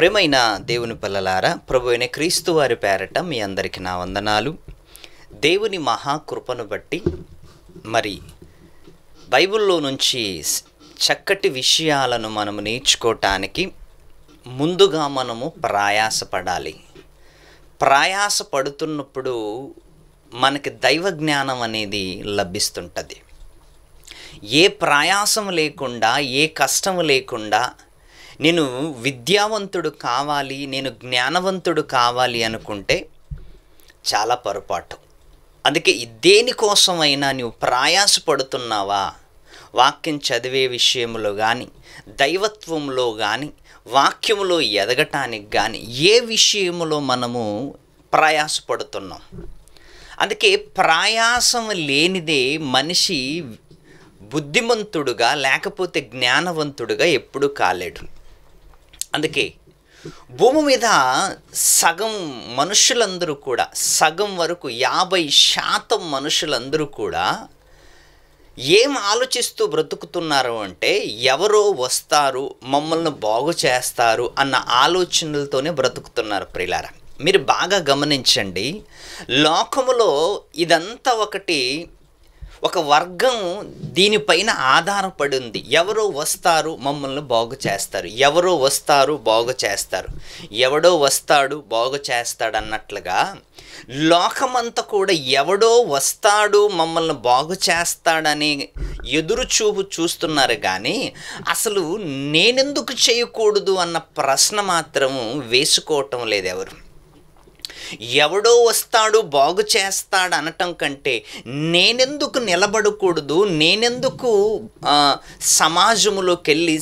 ప్రియమైన దేవుని పిల్లలారా, ప్రభు అయిన క్రీస్తు వారి పేరట మీ అందరికీ నా వందనాలు. దేవుని మహాకృపను బట్టి మరి బైబిల్లో నుంచి చక్కటి విషయాలను మనము నేర్చుకోవటానికి ముందుగా మనము ప్రయాసపడాలి. ప్రయాసపడుతున్నప్పుడు మనకి దైవ జ్ఞానం అనేది లభిస్తుంటుంది. ఏ ప్రయాసం లేకుండా, ఏ కష్టం లేకుండా నేను విద్యావంతుడు కావాలి, నేను జ్ఞానవంతుడు కావాలి అనుకుంటే చాలా పొరపాటు. అందుకే దేనికోసమైనా నువ్వు ప్రయాసపడుతున్నావా, వాక్యం చదివే విషయంలో కానీ, దైవత్వంలో కానీ, వాక్యములో ఎదగటానికి కానీ ఏ విషయంలో మనము ప్రయాసపడుతున్నాం. అందుకే ప్రయాసం లేనిదే మనిషి బుద్ధిమంతుడుగా లేకపోతే జ్ఞానవంతుడుగా ఎప్పుడూ కాలేడు. అందుకే భూమి మీద సగం మనుషులందరూ కూడా, సగం వరకు 50% మనుషులందరూ కూడా ఏం ఆలోచిస్తూ బ్రతుకుతున్నారు అంటే, ఎవరో వస్తారు మమ్మల్ని బాగు చేస్తారు అన్న ఆలోచనలతోనే బ్రతుకుతున్నారు. ప్రియులారా, మీరు బాగా గమనించండి. లోకములో ఇదంతా ఒక వర్గం దీనిపైన ఆధారపడి ఉంది. ఎవరో వస్తారు మమ్మల్ని బాగు చేస్తారు, ఎవరో వస్తారు బాగు చేస్తారు, ఎవడో వస్తాడు బాగు చేస్తాడు అన్నట్లుగా లోకమంతా కూడా ఎవడో వస్తాడు మమ్మల్ని బాగు చేస్తాడని ఎదురుచూపు చూస్తున్నారు. కానీ అసలు నేనెందుకు చేయకూడదు అన్న ప్రశ్న మాత్రం వేసుకోవటం లేదు ఎవరు. ఎవడో వస్తాడు బాగు చేస్తాడు అనటం కంటే నేనెందుకు నిలబడకూడదు, నేనెందుకు సమాజంలోకి వెళ్ళి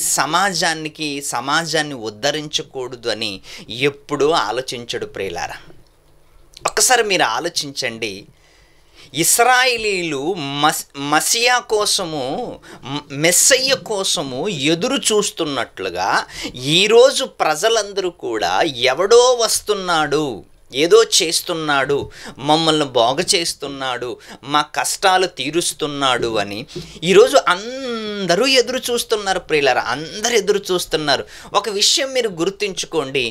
సమాజాన్ని ఉద్ధరించకూడదు అని ఎప్పుడూ ఆలోచించడు. ప్రియులారా, ఒక్కసారి మీరు ఆలోచించండి. ఇశ్రాయేలీలు మెస్సయ్య కోసము ఎదురు చూస్తున్నట్లుగా ఈరోజు ప్రజలందరూ కూడా ఎవడో వస్తున్నాడు, ఏదో చేస్తున్నాడు, మమ్మల్ని బాగు చేస్తున్నాడు, మా కష్టాలు తీరుస్తున్నాడు అని ఈరోజు అందరూ ఎదురు చూస్తున్నారు. ప్రియులారా, అందరూ ఎదురు చూస్తున్నారు. ఒక విషయం మీరు గుర్తుంచుకోండి,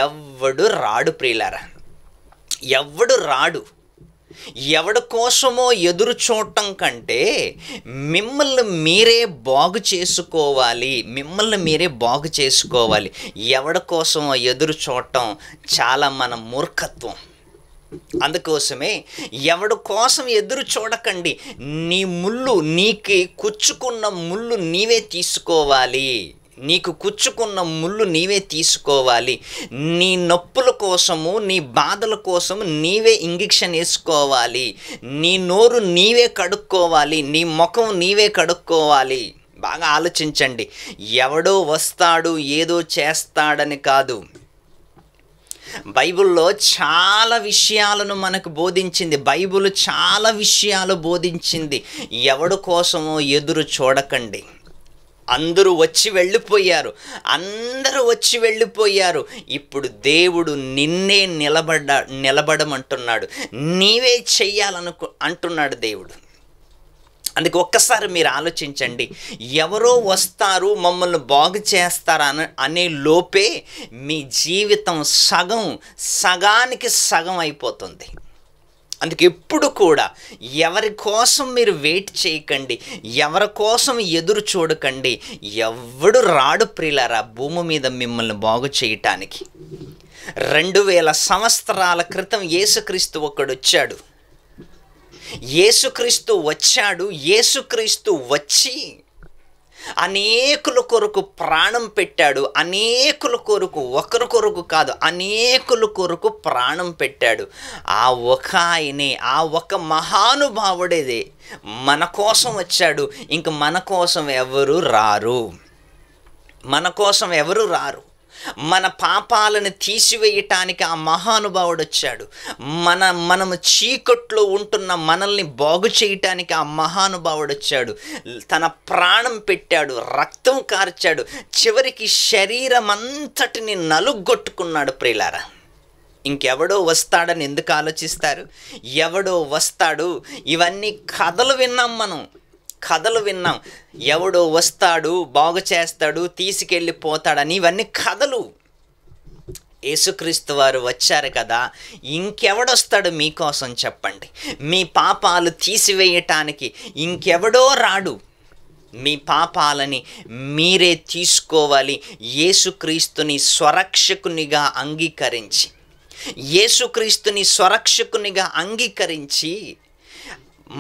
ఎవడు రాడు. ప్రియులారా, ఎవడు రాడు. ఎవడి కోసమో ఎదురు చూడటం కంటే మిమ్మల్ని మీరే బాగు చేసుకోవాలి, ఎవడి కోసమో ఎదురు చూడటం చాలా మన మూర్ఖత్వం. అందుకోసమే ఎవడి కోసం ఎదురు చూడకండి. నీకు కుచ్చుకున్న ముళ్ళు నీవే తీసుకోవాలి. నీ నొప్పుల కోసము, నీ బాధల కోసము నీవే ఇంజెక్షన్ వేసుకోవాలి. నీ నోరు నీవే కడుక్కోవాలి, నీ ముఖం నీవే కడుక్కోవాలి. బాగా ఆలోచించండి. ఎవడో వస్తాడు ఏదో చేస్తాడని కాదు. బైబిల్లో చాలా విషయాలను మనకు బోధించింది. బైబిల్ చాలా విషయాలు బోధించింది. ఎవడి కోసమో ఎదురు చూడకండి. అందరూ వచ్చి వెళ్ళిపోయారు. ఇప్పుడు దేవుడు నిన్నే నిలబడమంటున్నాడు, నీవే అంటున్నాడు దేవుడు. అందుకే ఒక్కసారి మీరు ఆలోచించండి. ఎవరో వస్తారు మమ్మల్ని బాగు చేస్తారు అనే లోపే మీ జీవితం సగానికి సగం అయిపోతుంది. అందుకే ఎప్పుడు కూడా ఎవరి కోసం మీరు వెయిట్ చేయకండి, ఎవరి కోసం ఎదురు చూడకండి. ఎవడు రాడు ప్రియులారా భూమి మీద మిమ్మల్ని బాగు చేయటానికి. 2000 సంవత్సరాల క్రితం యేసుక్రీస్తు వచ్చాడు. యేసుక్రీస్తు వచ్చి అనేకుల కొరకు ప్రాణం పెట్టాడు. అనేకుల కొరకు, ఒకరి కొరకు కాదు, అనేకుల కొరకు ప్రాణం పెట్టాడు. ఆ ఒక మహానుభావుడే మన కోసం వచ్చాడు. ఇంక మన కోసం ఎవరు రారు. మన పాపాలను తీసివేయటానికి ఆ మహానుభావుడు వచ్చాడు. మనము చీకట్లో ఉంటున్న మనల్ని బాగు చేయటానికి ఆ మహానుభావుడు వచ్చాడు. తన ప్రాణం పెట్టాడు, రక్తం కార్చాడు, చివరికి శరీరం అంతటిని నలుగొట్టుకున్నాడు. ప్రియులారా, ఇంకెవడో వస్తాడని ఎందుకు ఆలోచిస్తారు? ఎవడో వస్తాడు, ఇవన్నీ కథలు విన్నాం. ఎవడో వస్తాడు బాగు చేస్తాడు తీసుకెళ్ళిపోతాడని, ఇవన్నీ కథలు. యేసుక్రీస్తు వారు వచ్చారు కదా, ఇంకెవడొస్తాడు మీకోసం చెప్పండి? మీ పాపాలు తీసివేయటానికి ఇంకెవడో రాడు. మీ పాపాలని మీరే తీసుకోవాలి. యేసుక్రీస్తుని స్వరక్షకునిగా అంగీకరించి, యేసుక్రీస్తుని స్వరక్షకునిగా అంగీకరించి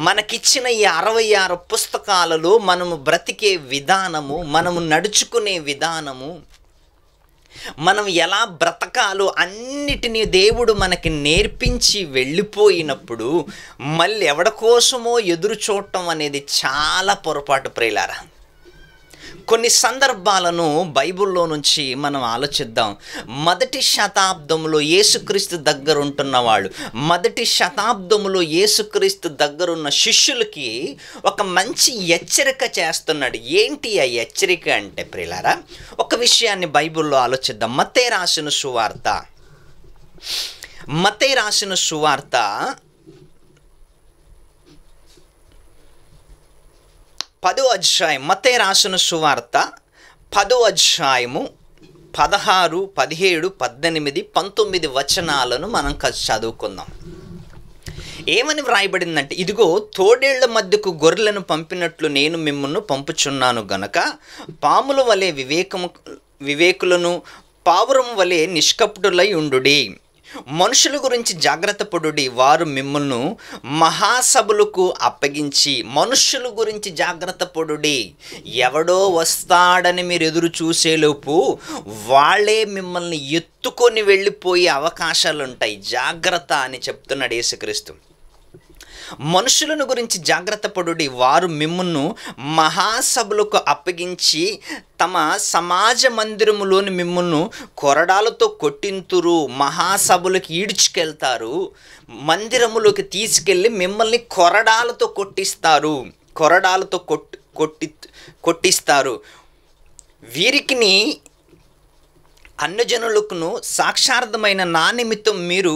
మనకిచ్చిన ఈ 66 పుస్తకాలలో మనము బ్రతికే విధానము, మనము నడుచుకునే విధానము, మనం ఎలా బ్రతకాలో అన్నిటినీ దేవుడు మనకి నేర్పించి వెళ్ళిపోయినప్పుడు మళ్ళీ ఎవడి కోసమో ఎదురు చూడటం అనేది చాలా పొరపాటు ప్రియులారా. కొన్ని సందర్భాలను బైబిల్లో నుంచి మనం ఆలోచిద్దాం. మొదటి శతాబ్దంలో యేసుక్రీస్తు దగ్గర ఉంటున్న వాళ్ళు, మొదటి శతాబ్దంలో యేసుక్రీస్తు దగ్గరున్న శిష్యులకి ఒక మంచి హెచ్చరిక చేస్తున్నాడు. ఏంటి ఆ హెచ్చరిక అంటే ప్రియులారా, ఒక విషయాన్ని బైబిల్లో ఆలోచిద్దాం. మత్తయి రాసిన సువార్త 10వ అధ్యాయం, మత్తయి రాసిన సువార్త 10వ అధ్యాయము 16, 17, 18, 19 వచనాలను మనం చదువుకుందాం. ఏమని వ్రాయబడిందంటే, ఇదిగో తోడేళ్ల మధ్యకు గొర్రెలను పంపినట్లు నేను మిమ్మల్ని పంపుచున్నాను గనక పాముల వలె వివేకులను, పావురం వలె నిష్కపటులై ఉండుడి. మనుషుల గురించి జాగ్రత్త పడుడి, వారు మిమ్మల్ని మహాసభలకు అప్పగించి. మనుషుల గురించి జాగ్రత్త పడుడి. ఎవడో వస్తాడని మీరు ఎదురు చూసేలోపు వాళ్ళే మిమ్మల్ని ఎత్తుకొని వెళ్ళిపోయే అవకాశాలు ఉంటాయి. జాగ్రత్త అని చెప్తున్నాడు యేసుక్రీస్తు. మనుషులను గురించి జాగ్రత్త పడుడి, వారు మిమ్మును మహాసభలకు అప్పగించి తమ సమాజ మందిరములోని మిమ్మును కొరడాలతో కొట్టింతురు. మహాసభలకు ఈడ్చుకెళ్తారు, మందిరములోకి తీసుకెళ్ళి మిమ్మల్ని కొరడాలతో కొట్టిస్తారు. వీరికిని అన్యజనులకును సాక్షార్థమైన నా నిమిత్తం మీరు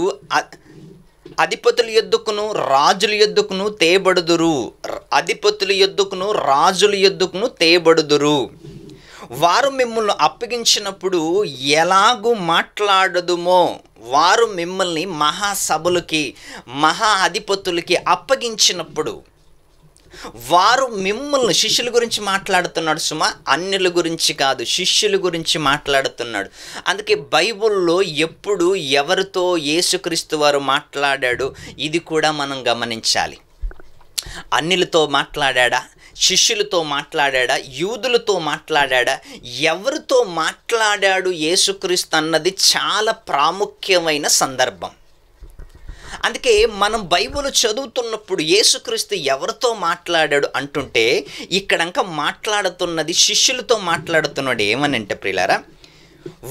అధిపతుల యొద్దకును రాజుల యొద్దకును తేబడుదురు. వారు మిమ్మల్ని అప్పగించినప్పుడు ఎలాగూ మాట్లాడదుమో, వారు మిమ్మల్ని మహాసభలకి, మహా అధిపతులకి అప్పగించినప్పుడు వారు మిమ్మల్ని, శిష్యుల గురించి మాట్లాడుతున్నాడు సుమా, అన్యుల గురించి కాదు, శిష్యుల గురించి మాట్లాడుతున్నాడు. అందుకే బైబిల్లో ఎప్పుడు ఎవరితో యేసుక్రీస్తు వారు మాట్లాడాడు ఇది కూడా మనం గమనించాలి. అన్యులతో మాట్లాడా, శిష్యులతో మాట్లాడా, యూదులతో మాట్లాడా, ఎవరితో మాట్లాడాడు యేసుక్రీస్తు అన్నది చాలా ప్రాముఖ్యమైన సందర్భం. అందుకే మనం బైబిల్ చదువుతున్నప్పుడు యేసుక్రీస్తు ఎవరితో మాట్లాడాడు అంటుంటే ఇక్కడంక మాట్లాడుతున్నది శిష్యులతో మాట్లాడుతున్నాడు. ఏమనంటే ప్రియులారా,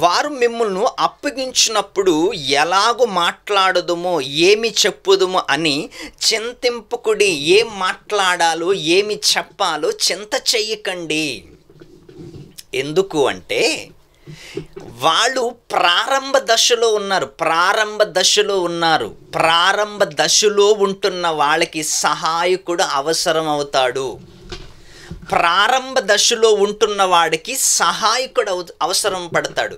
వారు మిమ్మల్ని అప్పగించినప్పుడు ఎలాగో మాట్లాడదుమో, ఏమి చెప్పుదుమో అని చింతింపుకుడి. ఏం మాట్లాడాలో, ఏమి చెప్పాలో చింత చెయ్యకండి. ఎందుకు అంటే వాళ్ళు ప్రారంభ దశలో ఉన్నారు. ప్రారంభ దశలో ఉంటున్న వాళ్ళకి సహాయకుడు అవసరం అవుతాడు. ప్రారంభ దశలో ఉంటున్న వాడికి సహాయకుడు అవసరం పడతాడు.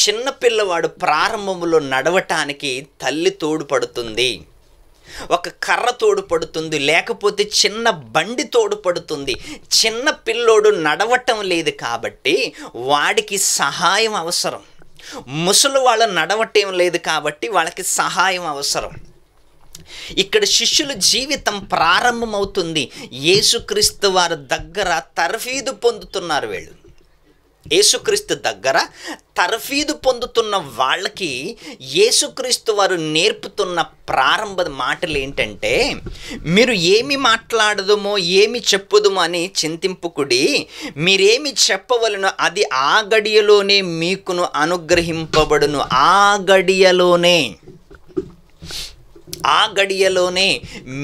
చిన్నపిల్లవాడు ప్రారంభంలో నడవటానికి తల్లి తోడుపడుతుంది, ఒక కర్ర తోడుపడుతుంది, లేకపోతే చిన్న బండి తోడుపడుతుంది. చిన్న పిల్లోడు నడవటం లేదు కాబట్టి వాడికి సహాయం అవసరం. ముసలి వాళ్ళు నడవటం లేదు కాబట్టి వాళ్ళకి సహాయం అవసరం. ఇక్కడ శిష్యుల జీవితం ప్రారంభమవుతుంది. యేసుక్రీస్తు వారి దగ్గర తర్ఫీదు పొందుతున్నారు. వీళ్ళు యేసుక్రీస్తు దగ్గర తర్ఫీదు పొందుతున్న వాళ్ళకి యేసుక్రీస్తు వారు నేర్పుతున్న ప్రారంభ మాటలు ఏంటంటే, మీరు ఏమి మాట్లాడదుమో, ఏమి చెప్పుదుమో అని చింతింపుకుడి. మీరేమి చెప్పవలనో అది ఆ గడియలోనే మీకును అనుగ్రహింపబడును. ఆ గడియలోనే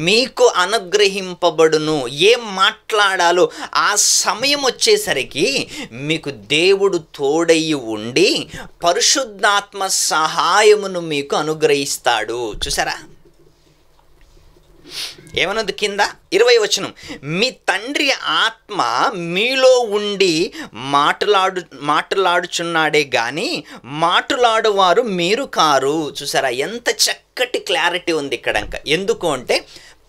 మీకు అనుగ్రహింపబడును. ఏం మాట్లాడాలో ఆ సమయం వచ్చేసరికి మీకు దేవుడు తోడయి ఉండి పరిశుద్ధాత్మ సహాయమును మీకు అనుగ్రహిస్తాడు. చూసారా, ఏమన్నది కింద 20వ వచనం, మీ తండ్రి ఆత్మ మీలో ఉండి మాట్లాడుచున్నాడే గాని మాట్లాడువారు మీరు కారు. చూసారా ఎంత చక్కటి క్లారిటీ ఉంది ఇక్కడ. ఎందుకు అంటే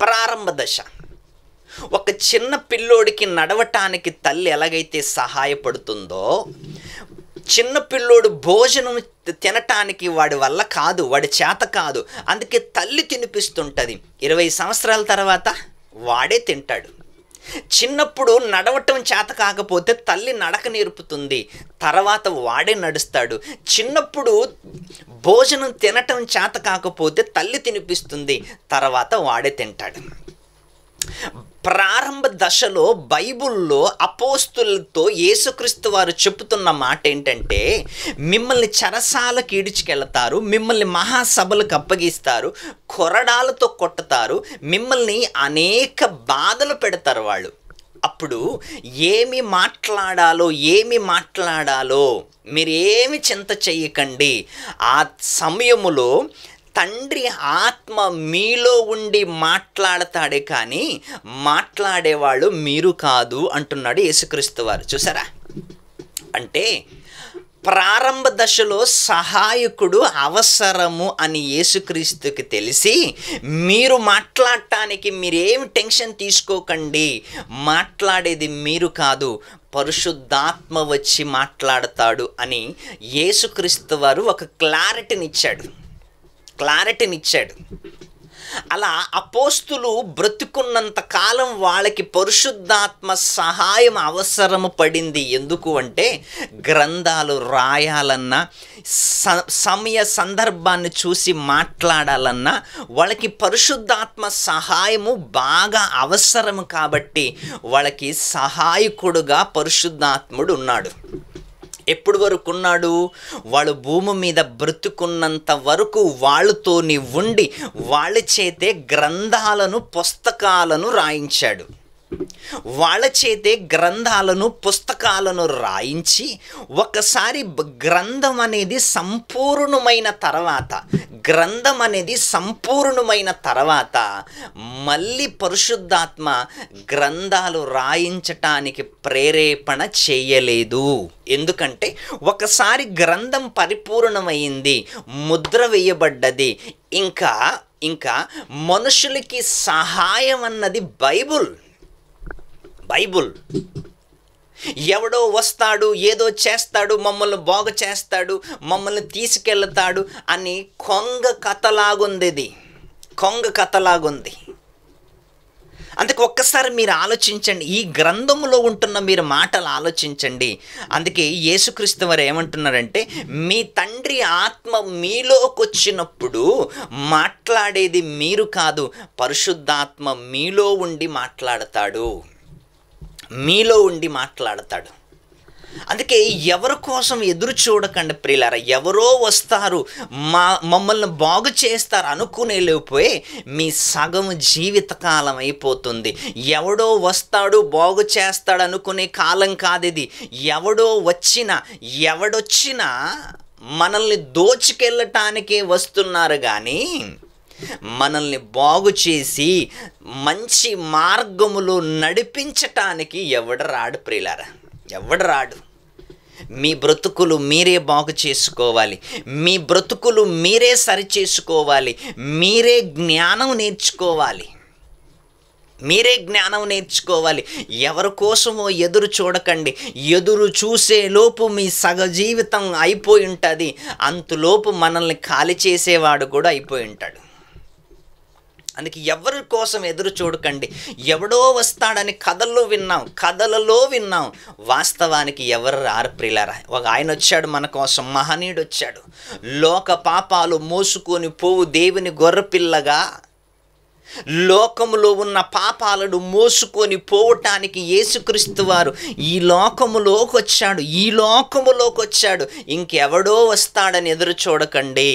ప్రారంభ దశ. ఒక చిన్న పిల్లోడికి నడవటానికి తల్లి ఎలాగైతే సహాయపడుతుందో, చిన్న పిల్లోడు భోజనం తినటానికి వాడి వల్ల కాదు, వాడి చేత కాదు, అందుకే తల్లి తినిపిస్తుంటుంది. 20 సంవత్సరాల తర్వాత వాడే తింటాడు. చిన్నప్పుడు నడవటం చేత కాకపోతే తల్లి నడక నేర్పుతుంది, తర్వాత వాడే నడుస్తాడు. చిన్నప్పుడు భోజనం తినటం చేత కాకపోతే తల్లి తినిపిస్తుంది, తర్వాత వాడే తింటాడు. ప్రారంభ దశలో బైబిల్లో అపోస్తులతో యేసుక్రీస్తు వారు చెబుతున్న మాట ఏంటంటే, మిమ్మల్ని చెరసాలకు ఈడ్చుకెళ్తారు, మిమ్మల్ని మహాసభలకు అప్పగిస్తారు, కొరడాలతో కొట్టుతారు, మిమ్మల్ని అనేక బాధలు పెడతారు వాళ్ళు. అప్పుడు ఏమి మాట్లాడాలో మీరు ఏమి చింత చెయ్యకండి. ఆ సమయములో తండ్రి ఆత్మ మీలో ఉండి మాట్లాడతాడే కానీ మాట్లాడేవాళ్ళు మీరు కాదు అంటున్నాడు యేసుక్రీస్తు వారు. చూసారా, అంటే ప్రారంభ దశలో సహాయకుడు అవసరము అని యేసుక్రీస్తుకి తెలిసి, మీరు మాట్లాడటానికి మీరేమి టెన్షన్ తీసుకోకండి, మాట్లాడేది మీరు కాదు, పరిశుద్ధాత్మ వచ్చి మాట్లాడతాడు అని యేసుక్రీస్తు వారు ఒక క్లారిటీనిచ్చాడు. అలా అపోస్తులు బ్రతుకున్నంత కాలం వాళ్ళకి పరిశుద్ధాత్మ సహాయం అవసరము పడింది. ఎందుకు అంటే గ్రంథాలు రాయాలన్నా, సమయ సందర్భాన్ని చూసి మాట్లాడాలన్నా వాళ్ళకి పరిశుద్ధాత్మ సహాయము బాగా అవసరము. కాబట్టి వాళ్ళకి సహాయకుడుగా పరిశుద్ధాత్ముడు ఉన్నాడు. ఎప్పుడు వరకు ఉన్నాడు? వాళ్ళు భూమి మీద బ్రతుకున్నంత వరకు వాళ్ళతోని ఉండి వాళ్ళ చేతే గ్రంథాలను పుస్తకాలను రాయించాడు. వాళ్ళ చేతే పుస్తకాలను రాయించి ఒకసారి గ్రంథం అనేది సంపూర్ణమైన తర్వాత మళ్ళీ పరిశుద్ధాత్మ గ్రంథాలు రాయించటానికి ప్రేరేపణ చేయలేదు. ఎందుకంటే ఒకసారి గ్రంథం పరిపూర్ణమైంది, ముద్ర వేయబడ్డది. ఇంకా మనుషులకి సహాయం అన్నది బైబుల్. ఎవడో వస్తాడు, ఏదో చేస్తాడు, మమ్మల్ని బాగు చేస్తాడు, మమ్మల్ని తీసుకెళ్తాడు అని కొంగ కథలాగుంది. అందుకే ఒక్కసారి మీరు ఆలోచించండి, ఈ గ్రంథములో ఉంటున్న మీరు మాటలు ఆలోచించండి. అందుకే యేసుక్రీస్తు వారు ఏమంటున్నారంటే, మీ తండ్రి ఆత్మ మీలోకి వచ్చినప్పుడు మాట్లాడేది మీరు కాదు, పరిశుద్ధాత్మ మీలో ఉండి మాట్లాడతాడు. అందుకే ఎవరి కోసం ఎదురు చూడకండి ప్రియులారా. ఎవరో వస్తారు, మమ్మల్ని బాగు చేస్తారు అనుకునే లోపే మీ సగం జీవితకాలం అయిపోతుంది. ఎవడో వస్తాడు బాగు చేస్తాడు అనుకునే కాలం కాదు ఇది. ఎవడొచ్చినా మనల్ని దోచుకెళ్ళటానికే వస్తున్నారు కానీ మనల్ని బాగు చేసి మంచి మార్గములో నడిపించటానికి ఎవడు రాడు ప్రియులారా, ఎవడు రాడు. మీ బ్రతుకులు మీరే బాగు చేసుకోవాలి, మీ బ్రతుకులు మీరే సరి చేసుకోవాలి, మీరే జ్ఞానం నేర్చుకోవాలి. ఎవరి కోసమో ఎదురు చూడకండి. ఎదురు చూసే లోపు మీ సగ జీవితం అయిపోయి ఉంటుంది. అంతలోపు మనల్ని ఖాళీ చేసేవాడు కూడా అయిపోయి ఉంటాడు. అందుకే ఎవరి కోసం ఎదురు చూడకండి. ఎవడో వస్తాడని కథలలో విన్నాం, వాస్తవానికి ఎవరు రారు ప్రియులారా. ఒక ఆయన వచ్చాడు మన కోసం, మహనీయుడు వచ్చాడు. లోక పాపాలు మోసుకొని పోవు దేవుని గొర్రెపిల్లగా లోకములో ఉన్న పాపాలను మోసుకొని పోవటానికి యేసుక్రీస్తు వారు ఈ లోకములోకి వచ్చాడు. ఇంకెవడో వస్తాడని ఎదురు చూడకండి.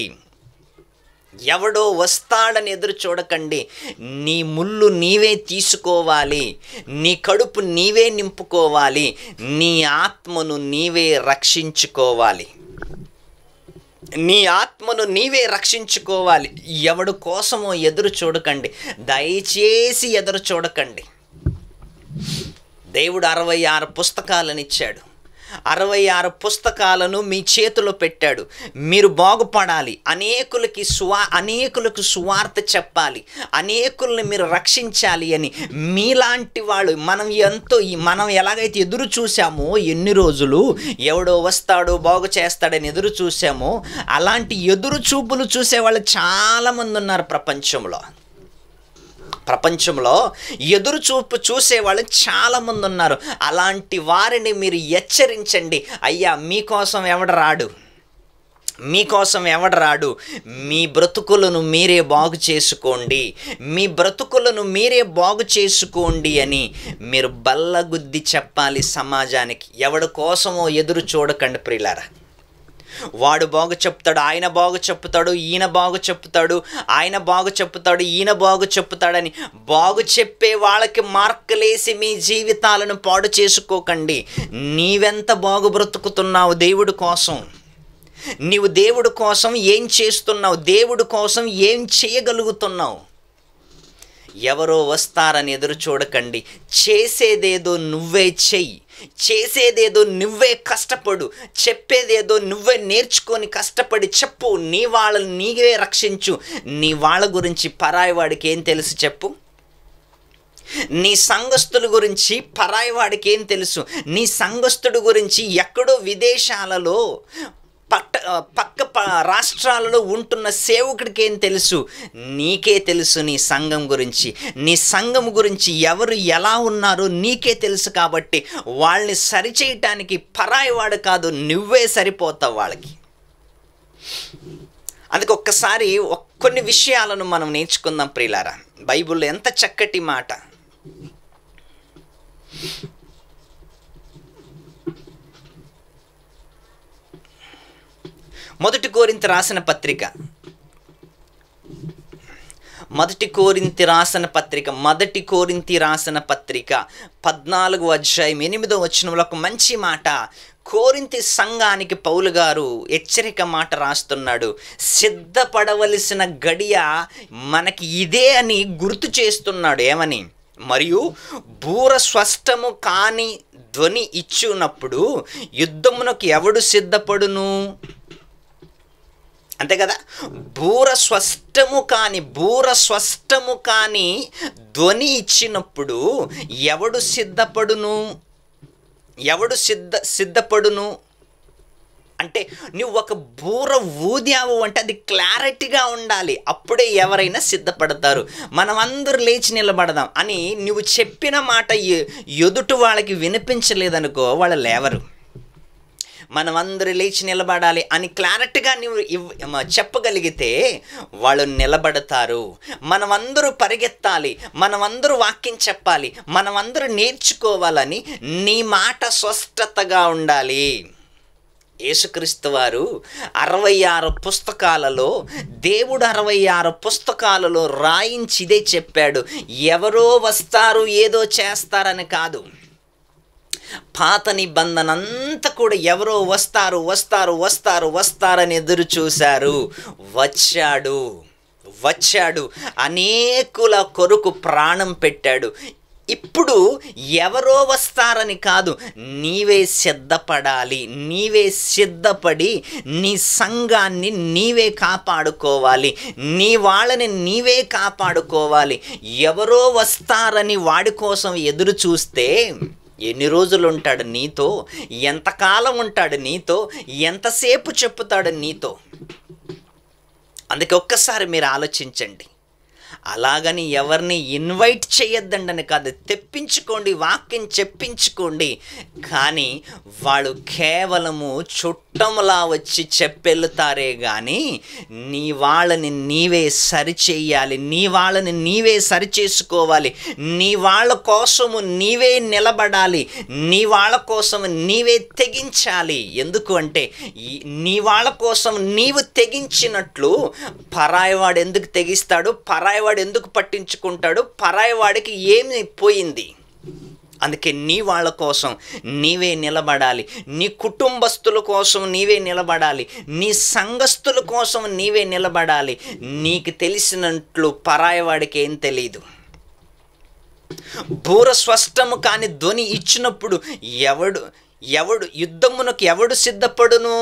నీ ముళ్ళు నీవే తీసుకోవాలి, నీ కడుపు నీవే నింపుకోవాలి, నీ ఆత్మను నీవే రక్షించుకోవాలి. నీ ఆత్మను నీవే రక్షించుకోవాలి. ఎవడి కోసమో ఎదురు చూడకండి, దయచేసి ఎదురు చూడకండి. దేవుడు 66 పుస్తకాలను ఇచ్చాడు. 66 పుస్తకాలను మీ చేతిలో పెట్టాడు. మీరు బాగుపడాలి, అనేకులకు సువార్త చెప్పాలి, అనేకుల్ని మీరు రక్షించాలి అని మీలాంటి వాళ్ళు మనం ఎలాగైతే ఎదురు చూసామో, ఎన్ని రోజులు ఎవడో వస్తాడో బాగు చేస్తాడని ఎదురు చూసామో, అలాంటి ఎదురు చూపులు చూసేవాళ్ళు చాలామంది ఉన్నారు ప్రపంచంలో ఎదురు చూపు చూసేవాళ్ళు చాలామంది ఉన్నారు. అలాంటి వారిని మీరు హెచ్చరించండి. అయ్యా, మీకోసం ఎవడు రాడు, మీ బ్రతుకులను మీరే బాగు చేసుకోండి అని మీరు బల్లగుద్ది చెప్పాలి సమాజానికి. ఎవడి కోసమో ఎదురు చూడకండి ప్రియులారా. వాడు బాగు చెప్తాడు, ఆయన బాగు చెప్తాడు, ఈయన బాగు చెప్తాడు, ఈయన బాగు చెప్తాడని బాగు చెప్పే వాళ్ళకి మార్కులేసి మీ జీవితాలను పాడు చేసుకోకండి. నీవెంత బాగు బ్రతుకుతున్నావు దేవుడి కోసం? నీవు దేవుడి కోసం ఏం చేస్తున్నావు? దేవుడి కోసం ఏం చేయగలుగుతున్నావు? ఎవరో వస్తారని ఎదురు చూడకండి. చేసేదేదో నువ్వే చెయ్యి, చేసేదేదో నువ్వే కష్టపడు, చెప్పేదేదో నువ్వే నేర్చుకొని కష్టపడి చెప్పు. నీ వాళ్ళని నీవే రక్షించు. నీ వాళ్ళ గురించి పరాయి వాడికి ఏం తెలుసు చెప్పు? నీ సంఘస్థుల గురించి పరాయి వాడికి ఏం తెలుసు? నీ సంఘస్థుడి గురించి ఎక్కడో విదేశాలలో పక్క రాష్ట్రాలలో ఉంటున్న సేవకుడికి ఏం తెలుసు? నీకే తెలుసు నీ సంఘం గురించి. నీ సంఘం గురించి ఎవరు ఎలా ఉన్నారో నీకే తెలుసు. కాబట్టి వాళ్ళని సరిచేయటానికి పరాయివాడు కాదు, నువ్వే సరిపోతావు వాళ్ళకి. అందుకే ఒక్కసారి కొన్ని విషయాలను మనం నేర్చుకుందాం ప్రియులారా. బైబిల్లో ఎంత చక్కటి మాట. 1 కొరింథీ రాసిన పత్రిక 14వ అధ్యాయం 8వ వచనంలో ఒక మంచి మాట. కోరింథీ సంఘానికి పౌలు గారు హెచ్చరిక మాట రాస్తున్నాడు. సిద్ధపడవలసిన గడియ మనకి ఇదే అని గుర్తు చేస్తున్నాడు. ఏమని? మరియు బూర స్పష్టము కాని ధ్వని ఇచ్చునప్పుడు యుద్ధమునకు ఎవడు సిద్ధపడును? అంతే కదా. బూర స్పష్టము కాని ధ్వని ఇచ్చినప్పుడు ఎవడు సిద్ధపడును అంటే నువ్వు ఒక బూర ఊదావు అంటే అది క్లారిటీగా ఉండాలి. అప్పుడే ఎవరైనా సిద్ధపడతారు. మనం అందరూ లేచి నిలబడదాం అని నువ్వు చెప్పిన మాట ఎదుటి వాళ్ళకి వినిపించలేదనుకో, వాళ్ళు లేవరు. మనమందరూ లేచి నిలబడాలి అని క్లారిటీగా నువ్వు చెప్పగలిగితే వాళ్ళు నిలబడతారు. మనమందరూ పరిగెత్తాలి, మనమందరూ వాక్యం చెప్పాలి, మనమందరూ నేర్చుకోవాలని నీ మాట స్పష్టతగా ఉండాలి. యేసుక్రీస్తు వారు 66 పుస్తకాలలో, దేవుడు 66 పుస్తకాలలో రాయించిదే చెప్పాడు. ఎవరో వస్తారు ఏదో చేస్తారని కాదు. పాత నిబంధన అంతా కూడా ఎవరో వస్తారని ఎదురు చూశారు. వచ్చాడు, అనేకుల కొరకు ప్రాణం పెట్టాడు. ఇప్పుడు ఎవరో వస్తారని కాదు, నీవే సిద్ధపడాలి. నీవే సిద్ధపడి నీ సంఘాన్ని నీవే కాపాడుకోవాలి, నీ వాళ్ళని నీవే కాపాడుకోవాలి. ఎవరో వస్తారని వాడి కోసం ఎదురు చూస్తే ఎన్ని రోజులు ఉంటాడు నీతో? ఎంతకాలం ఉంటాడు నీతో? ఎంతసేపు చెప్పుతాడు నీతో? అందుకే ఒక్కసారి మీరు ఆలోచించండి. అలాగని ఎవరిని ఇన్వైట్ చేయొద్దండి కాదు, తెప్పించుకోండి, వాక్యం చెప్పించుకోండి. కానీ వాళ్ళు కేవలము చుట్టంలా వచ్చి చెప్పెళ్తారే కానీ నీ వాళ్ళని నీవే సరిచేయాలి, నీ వాళ్ళని నీవే సరిచేసుకోవాలి, నీ వాళ్ళ కోసము నీవే నిలబడాలి, నీ వాళ్ళ కోసం నీవే తెగించాలి. ఎందుకు అంటే నీ వాళ్ళ కోసం నీవు తెగించినట్లు పరాయివాడు ఎందుకు తెగిస్తాడు? పరాయివాడు ఎందుకు పట్టించుకుంటాడు? పరాయివాడికి ఏమి పోయింది? అందుకే నీ వాళ్ళ కోసం నీవే నిలబడాలి, నీ కుటుంబస్తుల కోసం నీవే నిలబడాలి, నీ సంఘస్థుల కోసం నీవే నిలబడాలి. నీకు తెలిసినట్లు పరాయవాడికి ఏం తెలీదు. బూర స్పష్టము కాని ధ్వని ఇచ్చినప్పుడు ఎవడు యుద్ధమునకు ఎవడు సిద్ధపడును?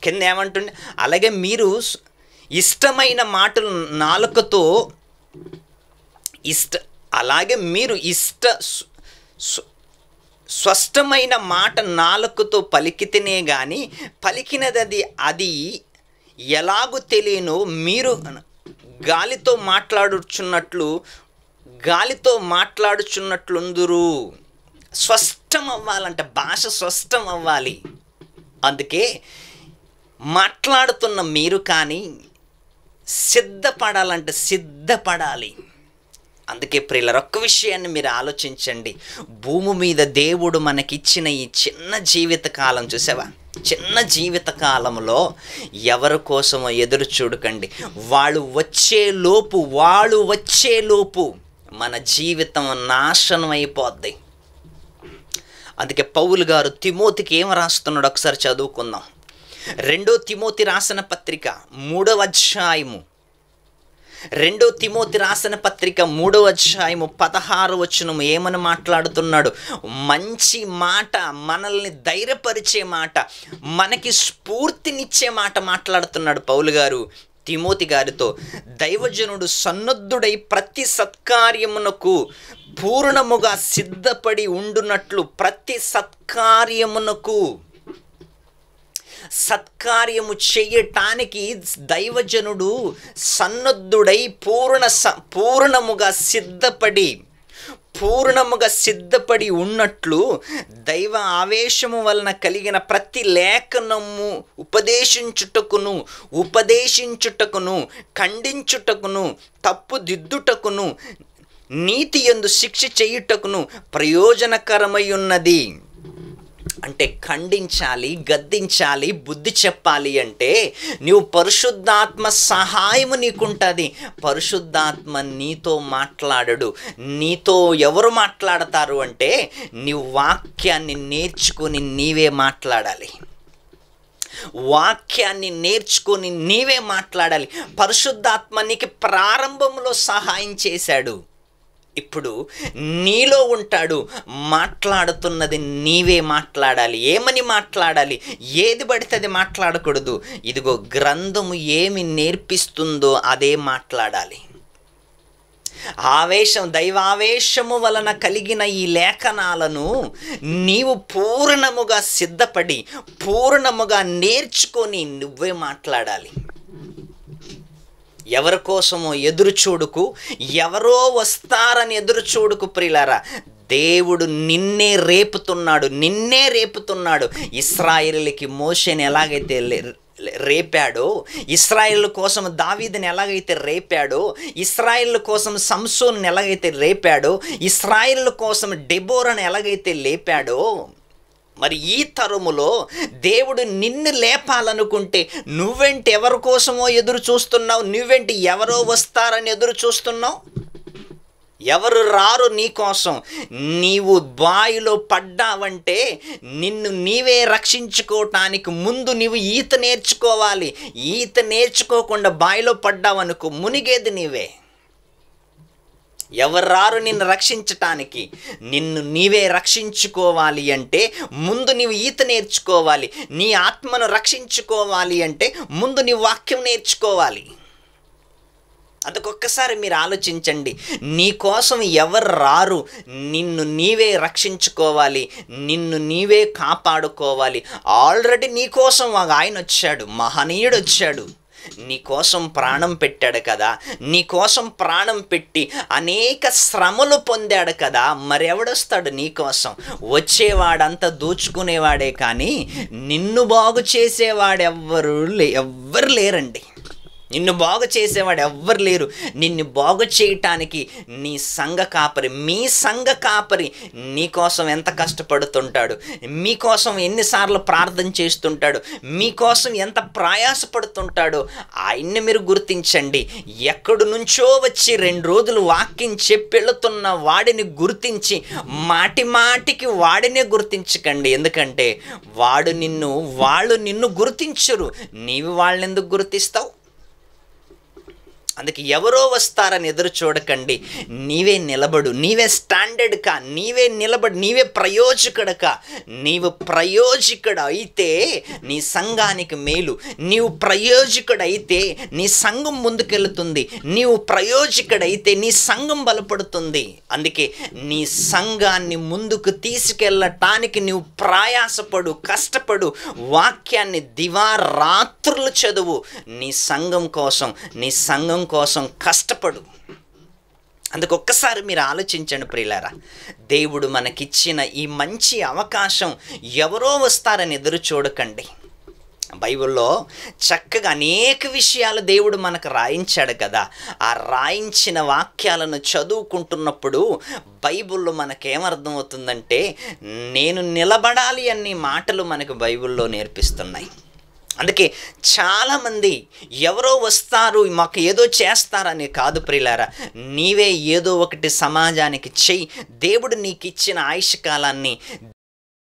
కింద ఏమంటుండే, అలాగే మీరు ఇష్టమైన మాటలు నాలుకతో స్పష్టమైన మాట నాలుకతో పలికితేనే కానీ పలికినది అది ఎలాగూ తెలియను. మీరు గాలితో మాట్లాడుచున్నట్లుందురు. స్పష్టం అవ్వాలంటే భాష స్పష్టం అవ్వాలి. అందుకే మాట్లాడుతున్న మీరు కానీ సిద్ధపడాలంటే సిద్ధపడాలి. అందుకే ప్రియులారా, ఒక్క విషయాన్ని మీరు ఆలోచించండి. భూమి మీద దేవుడు మనకిచ్చిన ఈ చిన్న జీవితకాలం చూసావా, చిన్న జీవితకాలంలో ఎవరి కోసమో ఎదురు చూడకండి. వాళ్ళు వచ్చేలోపు మన జీవితం నాశనం అయిపోద్ది. అందుకే పౌలు గారు తిమోతికి ఏం రాస్తున్నాడు ఒకసారి చదువుకుందాం. 2 తిమోతి రాసిన పత్రిక 3వ అధ్యాయము 2 తిమోతి రాసిన పత్రిక 3వ అధ్యాయము 16వ వచనం ఏమని మాట్లాడుతున్నాడు? మంచి మాట, మనల్ని ధైర్యపరిచే మాట, మనకి స్ఫూర్తినిచ్చే మాట మాట్లాడుతున్నాడు పౌలు గారు తిమోతి గారితో. దైవజనుడు సన్నద్ధుడై ప్రతి సత్కార్యమునకు పూర్ణముగా సిద్ధపడి ఉండునట్లు, ప్రతి సత్కార్యము చేయటానికి దైవజనుడు సన్నద్ధుడై పూర్ణముగా సిద్ధపడి ఉన్నట్లు దైవ ఆవేశము వలన కలిగిన ప్రతి లేఖనము ఉపదేశించుటకును ఖండించుటకును తప్పుదిద్దుటకును నీతి యందు శిక్ష చేయుటకును ప్రయోజనకరమై ఉన్నది. అంటే ఖండించాలి, గద్దించాలి, బుద్ధి చెప్పాలి అంటే నీవు పరిశుద్ధాత్మ సహాయము నీకుంటుంది. పరిశుద్ధాత్మ నీతో మాట్లాడడు. నీతో ఎవరు మాట్లాడతారు అంటే నీవు వాక్యాన్ని నేర్చుకొని నీవే మాట్లాడాలి. పరిశుద్ధాత్మ నీకు ప్రారంభంలో సహాయం చేశాడు, ఇప్పుడు నీలో ఉంటాడు. మాట్లాడుతున్నది నీవే మాట్లాడాలి. ఏమని మాట్లాడాలి? ఏది పడితే అది మాట్లాడకూడదు. ఇదిగో గ్రంథము ఏమి నేర్పిస్తుందో అదే మాట్లాడాలి. దైవావేశము వలన కలిగిన ఈ లేఖనాలను నీవు పూర్ణముగా సిద్ధపడి పూర్ణముగా నేర్చుకొని నువ్వే మాట్లాడాలి. ఎవరి కోసమో ఎదురు చూడుకు, ఎవరో వస్తారని ఎదురు చూడుకు ప్రియులారా. దేవుడు నిన్నే రేపుతున్నాడు. ఇశ్రాయేలుకి మోషేని ఎలాగైతే రేపాడో, ఇశ్రాయేలు కోసం దావీదుని ఎలాగైతే రేపాడో, ఇశ్రాయేలు కోసం సంసోన్ని ఎలాగైతే రేపాడో, ఇశ్రాయేలు కోసం డెబోరాను ఎలాగైతే లేపాడో, మరి ఈ తరములో దేవుడు నిన్ను లేపాలనుకుంటే నువ్వెంటి ఎవరి కోసమో ఎదురు చూస్తున్నావు? నువ్వెంటి ఎవరో వస్తారని ఎదురు చూస్తున్నావు? ఎవరు రారు నీ కోసం? నీవు బావిలో పడ్డావంటే నిన్ను నీవే రక్షించుకోవటానికి ముందు నీవు ఈత నేర్చుకోవాలి. ఈత నేర్చుకోకుండా బావిలో పడ్డావనుకో, మునిగేది నీవే. ఎవరు రారు నిన్ను రక్షించటానికి? నిన్ను నీవే రక్షించుకోవాలి అంటే ముందు నీవు ఈత నేర్చుకోవాలి. నీ ఆత్మను రక్షించుకోవాలి అంటే ముందు నీ వాక్యం నేర్చుకోవాలి. అందుకొక్కసారి మీరు ఆలోచించండి. నీ కోసం ఎవరు రారు? నిన్ను నీవే రక్షించుకోవాలి, నిన్ను నీవే కాపాడుకోవాలి. ఆల్రెడీ నీ కోసం ఆయన వచ్చాడు, మహనీయుడు వచ్చాడు, నీ కోసం ప్రాణం పెట్టాడు కదా. నీ కోసం ప్రాణం పెట్టి అనేక శ్రమలు పొందాడు కదా. మరెవడొస్తాడు నీ కోసం? వచ్చేవాడంతా దోచుకునేవాడే కానీ నిన్ను బాగు చేసేవాడు ఎవ్వరు లేరండి. నిన్ను బాగు చేసేవాడు ఎవ్వరు లేరు. నిన్ను బాగు చేయటానికి నీ సంఘ కాపరి, మీ సంఘ కాపరి నీకోసం ఎంత కష్టపడుతుంటాడు, మీకోసం ఎన్నిసార్లు ప్రార్థన చేస్తుంటాడు, మీకోసం ఎంత ప్రయాసపడుతుంటాడో ఆయన్ని మీరు గుర్తించండి. ఎక్కడి నుంచో వచ్చి 2 రోజులు వాక్యం చెప్పెళ్తున్న వాడిని గుర్తించి మాటి మాటికి వాడినే గుర్తించకండి. ఎందుకంటే వాళ్ళు నిన్ను గుర్తించరు, నీవు వాళ్ళని ఎందుకు గుర్తిస్తావు? అందుకే ఎవరో వస్తారని ఎదురు చూడకండి. నీవే నిలబడు, నీవే స్టాండర్డ్ కా, నీవే నిలబడు, నీవే ప్రయోజకుడు కా. నీవు ప్రయోజకుడు అయితే నీ సంఘానికి మేలు, నీవు ప్రయోజకుడు అయితే నీ సంఘం ముందుకెళ్తుంది, నీవు ప్రయోజకుడైతే నీ సంఘం బలపడుతుంది. అందుకే నీ సంఘాన్ని ముందుకు తీసుకెళ్ళటానికి నీవు ప్రయాసపడు, కష్టపడు, వాక్యాన్ని దివారాత్రులు చదువు, నీ సంఘం కోసం కష్టపడు. అందుకు ఒక్కసారి మీరు ఆలోచించండి ప్రియులారా. దేవుడు మనకిచ్చిన ఈ మంచి అవకాశం ఎవరో వస్తారని ఎదురు చూడకండి. బైబిల్లో చక్కగా అనేక విషయాలు దేవుడు మనకు రాయించాడు కదా. ఆ రాయించిన వాక్యాలను చదువుకుంటున్నప్పుడు బైబిల్లో మనకేమర్థమవుతుందంటే, నేను నిలబడాలి అనే మాటలు మనకు బైబిల్లో నేర్పిస్తున్నాయి. అందుకే చాలామంది ఎవరో వస్తారు మాకు ఏదో చేస్తారని కాదు ప్రియులారా, నీవే ఏదో ఒకటి సమాజానికి చెయ్యి. దేవుడు నీకు ఇచ్చిన ఆయుష్కాలాన్ని